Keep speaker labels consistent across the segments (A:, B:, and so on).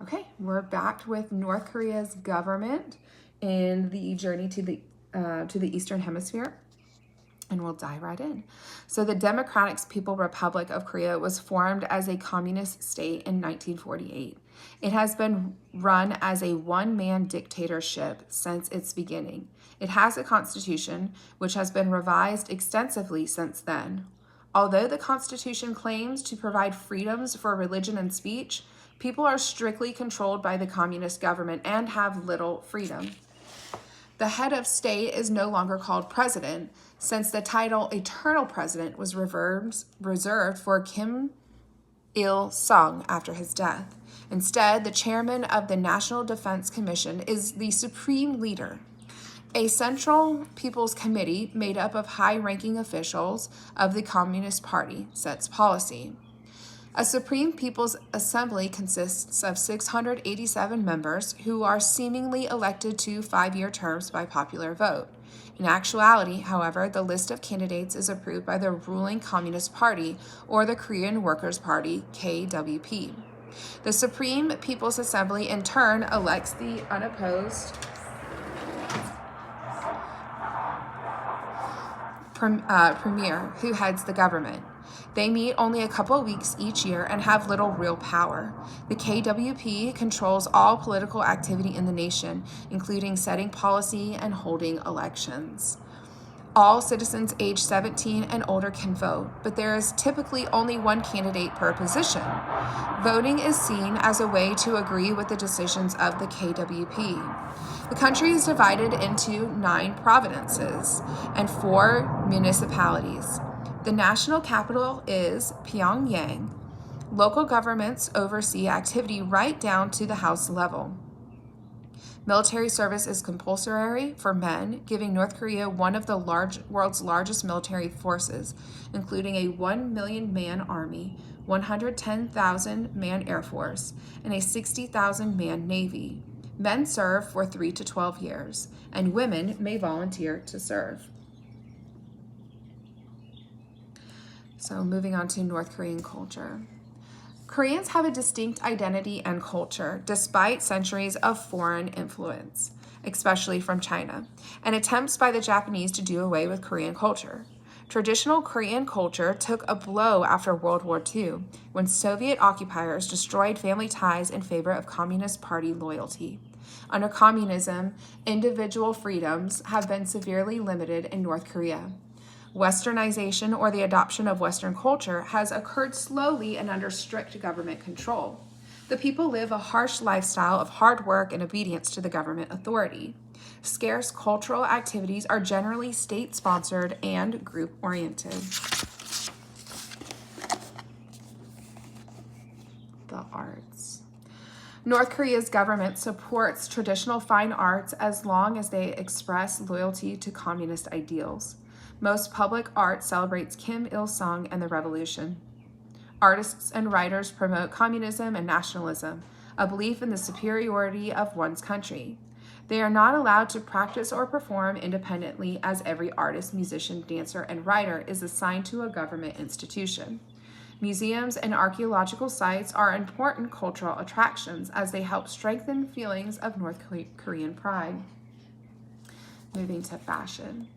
A: Okay, we're back with North Korea's government in the journey to the Eastern Hemisphere, and we'll dive right in. So, the Democratic People's Republic of Korea was formed as a communist state in 1948. It has been run as a one-man dictatorship since its beginning. It has a constitution, which has been revised extensively since then. Although the Constitution claims to provide freedoms for religion and speech, people are strictly controlled by the communist government and have little freedom. The head of state is no longer called president, since the title eternal president was reserved for Kim Il-sung after his death. Instead, the chairman of the National Defense Commission is the supreme leader. A Central People's Committee made up of high-ranking officials of the Communist Party sets policy. A Supreme People's Assembly consists of 687 members who are seemingly elected to 5-year terms by popular vote. In actuality, however, the list of candidates is approved by the ruling Communist Party or the Korean Workers' Party, KWP. The Supreme People's Assembly in turn elects the unopposed premier who heads the government. They meet only a couple of weeks each year and have little real power. The KWP controls all political activity in the nation, including setting policy and holding elections. All citizens age 17 and older can vote, but there is typically only one candidate per position. Voting is seen as a way to agree with the decisions of the KWP. The country is divided into 9 provinces and 4 municipalities. The national capital is Pyongyang. Local governments oversee activity right down to the house level. Military service is compulsory for men, giving North Korea one of the world's largest military forces, including a 1 million-man army, 110,000-man air force, and a 60,000-man navy. Men serve for 3 to 12 years, and women may volunteer to serve. So moving on to North Korean culture. Koreans have a distinct identity and culture despite centuries of foreign influence, especially from China, and attempts by the Japanese to do away with Korean culture. Traditional Korean culture took a blow after World War II, when Soviet occupiers destroyed family ties in favor of Communist Party loyalty. Under communism, individual freedoms have been severely limited in North Korea. Westernization, or the adoption of Western culture, has occurred slowly and under strict government control. The people live a harsh lifestyle of hard work and obedience to the government authority. Scarce cultural activities are generally state-sponsored and group-oriented. The arts. North Korea's government supports traditional fine arts as long as they express loyalty to communist ideals. Most public art celebrates Kim Il-sung and the revolution. Artists and writers promote communism and nationalism, a belief in the superiority of one's country. They are not allowed to practice or perform independently, as every artist, musician, dancer, and writer is assigned to a government institution. Museums and archaeological sites are important cultural attractions as they help strengthen feelings of North Korean pride. Moving to fashion.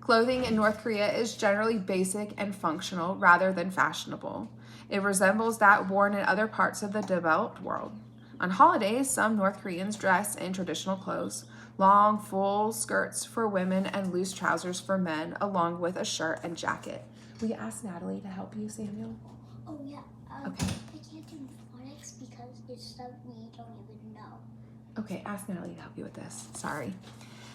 A: Clothing in North Korea is generally basic and functional rather than fashionable. It resembles that worn in other parts of the developed world. On holidays, some North Koreans dress in traditional clothes, long, full skirts for women and loose trousers for men, along with a shirt and jacket. Will you ask Natalie to help you, Samuel?
B: Oh, yeah.
A: Okay.
B: I can't do phonics because it's stuff we don't even know.
A: Okay, ask Natalie to help you with this. Sorry.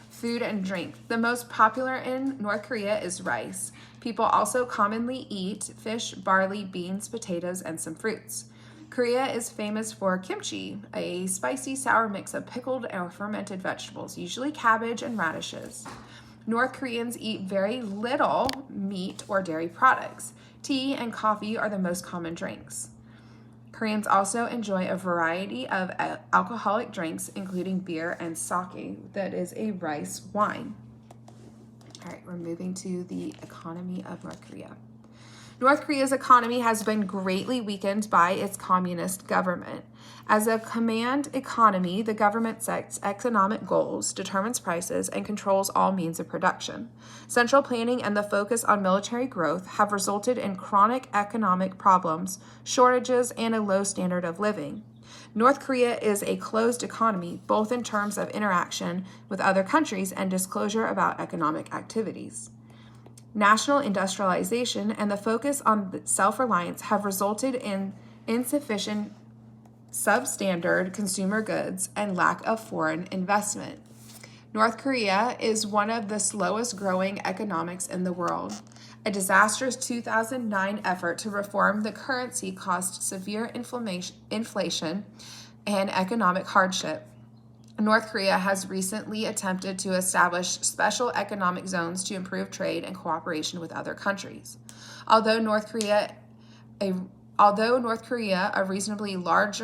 A: Food and drink. The most popular in North Korea is rice. People also commonly eat fish, barley, beans, potatoes, and some fruits. Korea is famous for kimchi, a spicy sour mix of pickled or fermented vegetables, usually cabbage and radishes. North Koreans eat very little meat or dairy products. Tea and coffee are the most common drinks. Koreans also enjoy a variety of alcoholic drinks, including beer and sake, that is a rice wine. All right, we're moving to the economy of North Korea. North Korea's economy has been greatly weakened by its communist government. As a command economy, the government sets economic goals, determines prices, and controls all means of production. Central planning and the focus on military growth have resulted in chronic economic problems, shortages, and a low standard of living. North Korea is a closed economy, both in terms of interaction with other countries and disclosure about economic activities. National industrialization and the focus on self-reliance have resulted in insufficient substandard consumer goods and lack of foreign investment. North Korea is one of the slowest growing economics in the world. A disastrous 2009 effort to reform the currency caused severe inflation and economic hardship. North Korea has recently attempted to establish special economic zones to improve trade and cooperation with other countries. Although North Korea, a reasonably large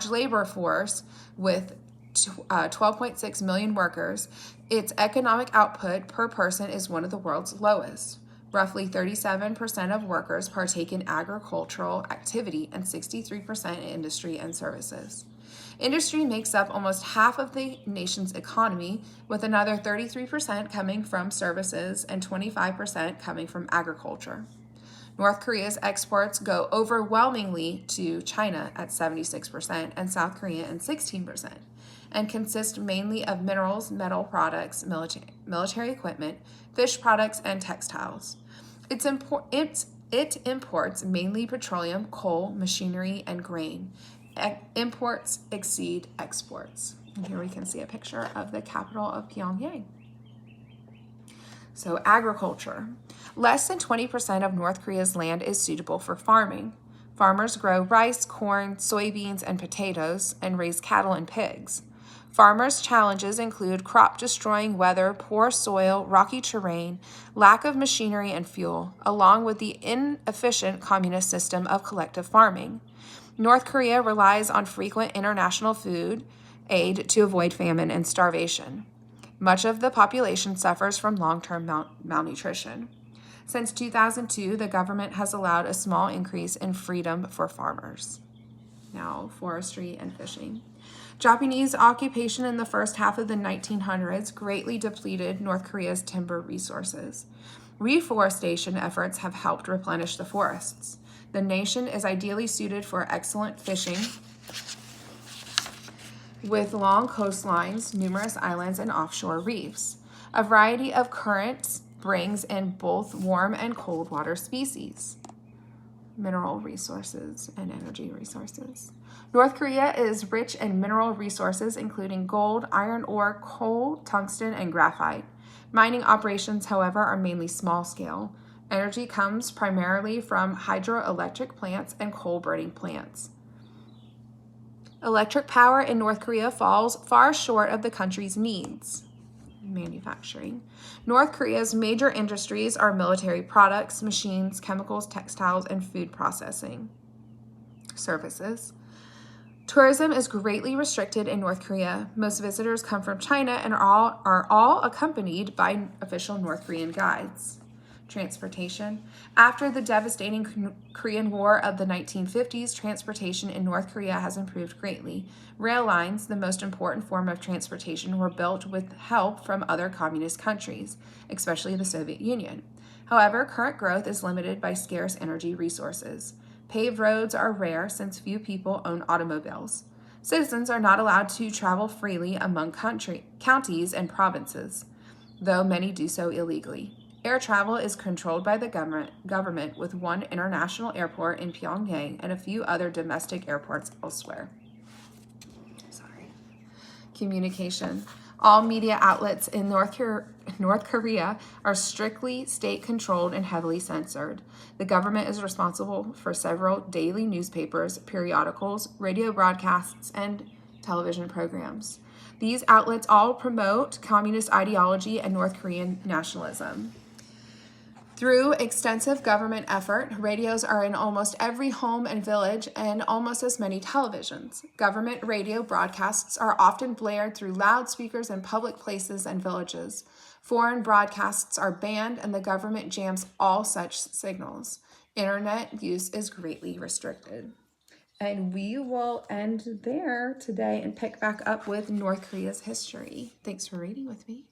A: labor force with 12.6 million workers, its economic output per person is one of the world's lowest. Roughly 37% of workers partake in agricultural activity and 63% in industry and services. Industry makes up almost half of the nation's economy, with another 33% coming from services and 25% coming from agriculture. North Korea's exports go overwhelmingly to China at 76% and South Korea at 16%, and consist mainly of minerals, metal products, military equipment, fish products, and textiles. It imports mainly petroleum, coal, machinery, and grain. Imports exceed exports. And here we can see a picture of the capital of Pyongyang. So agriculture. Less than 20% of North Korea's land is suitable for farming. Farmers grow rice, corn, soybeans, and potatoes, and raise cattle and pigs. Farmers' challenges include crop-destroying weather, poor soil, rocky terrain, lack of machinery and fuel, along with the inefficient communist system of collective farming. North Korea relies on frequent international food aid to avoid famine and starvation. Much of the population suffers from long-term malnutrition. Since 2002, the government has allowed a small increase in freedom for farmers. Now, forestry and fishing. Japanese occupation in the first half of the 1900s greatly depleted North Korea's timber resources. Reforestation efforts have helped replenish the forests. The nation is ideally suited for excellent fishing, with long coastlines, numerous islands, and offshore reefs. A variety of currents brings in both warm and cold water species. Mineral resources and energy resources. North Korea is rich in mineral resources, including gold, iron ore, coal, tungsten, and graphite. Mining operations, however, are mainly small scale. Energy comes primarily from hydroelectric plants and coal-burning plants. Electric power in North Korea falls far short of the country's needs. Manufacturing. North Korea's major industries are military products, machines, chemicals, textiles, and food processing. Services. Tourism is greatly restricted in North Korea. Most visitors come from China and are all accompanied by official North Korean guides. Transportation. After the devastating Korean War of the 1950s, transportation in North Korea has improved greatly. Rail lines, the most important form of transportation, were built with help from other communist countries, especially the Soviet Union. However, current growth is limited by scarce energy resources. Paved roads are rare since few people own automobiles. Citizens are not allowed to travel freely among counties and provinces, though many do so illegally. Air travel is controlled by the government with one international airport in Pyongyang and a few other domestic airports elsewhere. Communication. All media outlets in North Korea are strictly state-controlled and heavily censored. The government is responsible for several daily newspapers, periodicals, radio broadcasts, and television programs. These outlets all promote communist ideology and North Korean nationalism. Through extensive government effort, radios are in almost every home and village and almost as many televisions. Government radio broadcasts are often blared through loudspeakers in public places and villages. Foreign broadcasts are banned and the government jams all such signals. Internet use is greatly restricted. And we will end there today and pick back up with North Korea's history. Thanks for reading with me.